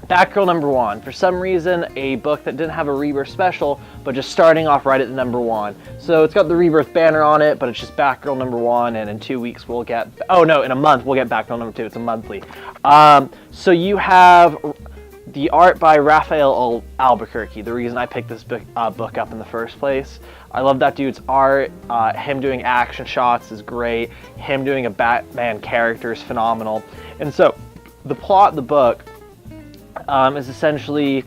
Batgirl #1. For some reason, a book that didn't have a Rebirth special, but just starting off right at the #1. So it's got the Rebirth banner on it, but it's just Batgirl #1, and in 2 weeks we'll get, oh no, in a month we'll get Batgirl #2. It's a monthly. So you have the art by Raphael Albuquerque. The reason I picked this book up in the first place. I love that dude's art. Him doing action shots is great. Him doing a Batman character is phenomenal. And so the plot of the book is essentially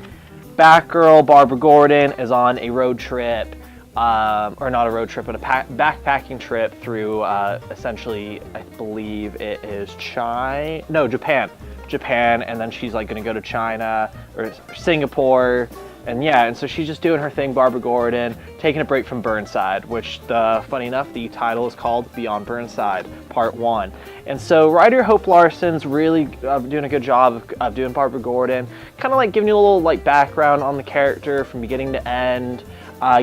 Batgirl, Barbara Gordon, is on a road trip, or not a road trip, but a backpacking trip through essentially, I believe it is Japan. And then she's like going to go to China or Singapore, and yeah, and so she's just doing her thing, Barbara Gordon, taking a break from Burnside, which, funny enough, the title is called Beyond Burnside, Part 1. And so writer Hope Larson's really doing a good job of doing Barbara Gordon, kind of like giving you a little like background on the character from beginning to end,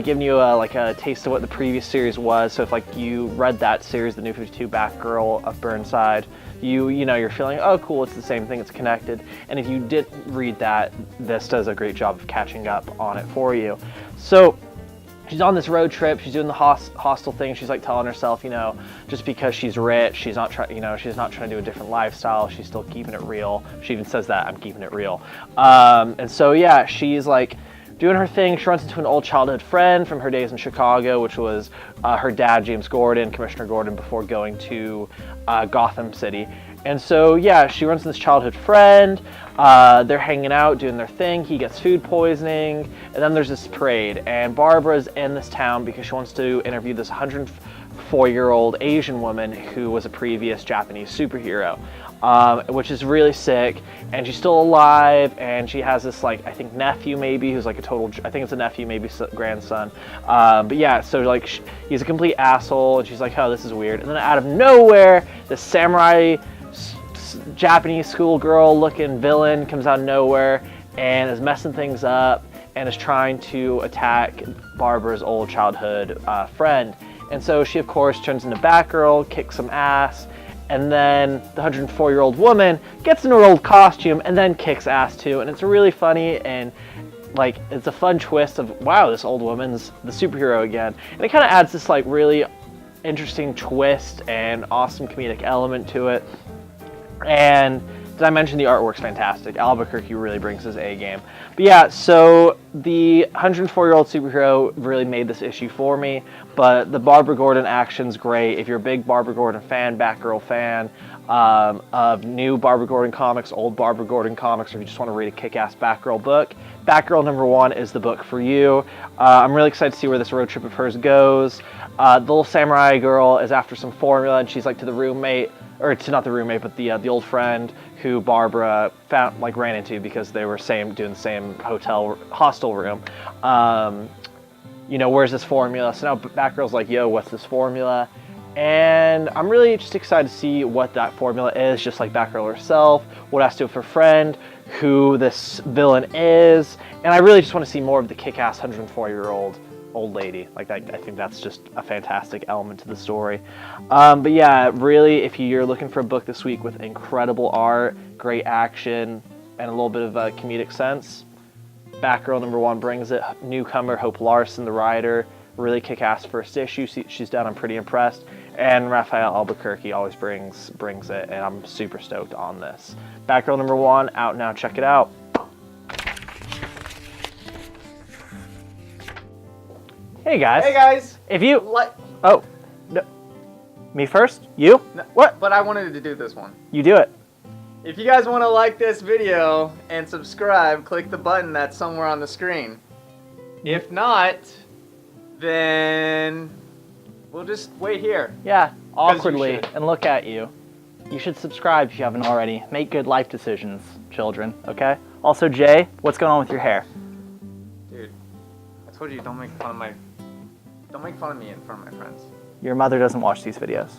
giving you a taste of what the previous series was. So if like you read that series, the New 52 Batgirl of Burnside, you know, you're feeling, oh cool, it's the same thing, it's connected. And if you did read that, this does a great job of catching up on it for you. So she's on this road trip, she's doing the hostel thing, she's like telling herself, you know, just because she's rich, she's not trying to do a different lifestyle, she's still keeping it real. She even says that, I'm keeping it real. And so yeah, she's like doing her thing. She runs into an old childhood friend from her days in Chicago, which was her dad, James Gordon, Commissioner Gordon, before going to Gotham City. And so, yeah, she runs into this childhood friend. They're hanging out, doing their thing. He gets food poisoning. And then there's this parade. And Barbara's in this town because she wants to interview this 104-year-old Asian woman who was a previous Japanese superhero. Which is really sick, and she's still alive, and she has this, like, I think nephew maybe, who's like I think it's a nephew, maybe grandson, but yeah, so like, he's a complete asshole, and she's like, oh, this is weird, and then out of nowhere, this samurai Japanese schoolgirl looking villain comes out of nowhere, and is messing things up, and is trying to attack Barbara's old childhood friend, and so she, of course, turns into Batgirl, kicks some ass. And then the 104-year-old woman gets in her old costume and then kicks ass too. And it's really funny, and like, it's a fun twist of, wow, this old woman's the superhero again. And it kind of adds this like really interesting twist and awesome comedic element to it. And did I mention the artwork's fantastic? Albuquerque really brings his A game. But yeah, so the 104-year-old superhero really made this issue for me, but the Barbara Gordon action's great. If you're a big Barbara Gordon fan, Batgirl fan, of new Barbara Gordon comics, old Barbara Gordon comics, or if you just want to read a kick-ass Batgirl book, Batgirl #1 is the book for you. I'm really excited to see where this road trip of hers goes. The little samurai girl is after some formula, and she's like to the roommate, or to not the roommate, but the old friend who Barbara ran into because they were doing the same hostel room. You know, where's this formula? So now Batgirl's like, yo, what's this formula? And I'm really just excited to see what that formula is, just like Batgirl herself, what it has to do with her friend, who this villain is, and I really just want to see more of the kick-ass 104-year-old old lady. Like, I think that's just a fantastic element to the story. But yeah, really, if you're looking for a book this week with incredible art, great action, and a little bit of a comedic sense, Batgirl #1 brings it. Newcomer Hope Larson, the writer, really kick-ass first issue she's done. I'm pretty impressed. And Raphael Albuquerque always brings it, and I'm super stoked on this. Batgirl #1 out now. Check it out. Hey guys. Hey guys. If you oh, no. Me first? You? No, what? But I wanted to do this one. You do it. If you guys want to like this video and subscribe, click the button that's somewhere on the screen. If not, then we'll just wait here. Yeah, awkwardly, and look at you. You should subscribe if you haven't already. Make good life decisions, children, okay? Also, Jay, what's going on with your hair? Dude, I told you don't make fun of me in front of my friends. Your mother doesn't watch these videos.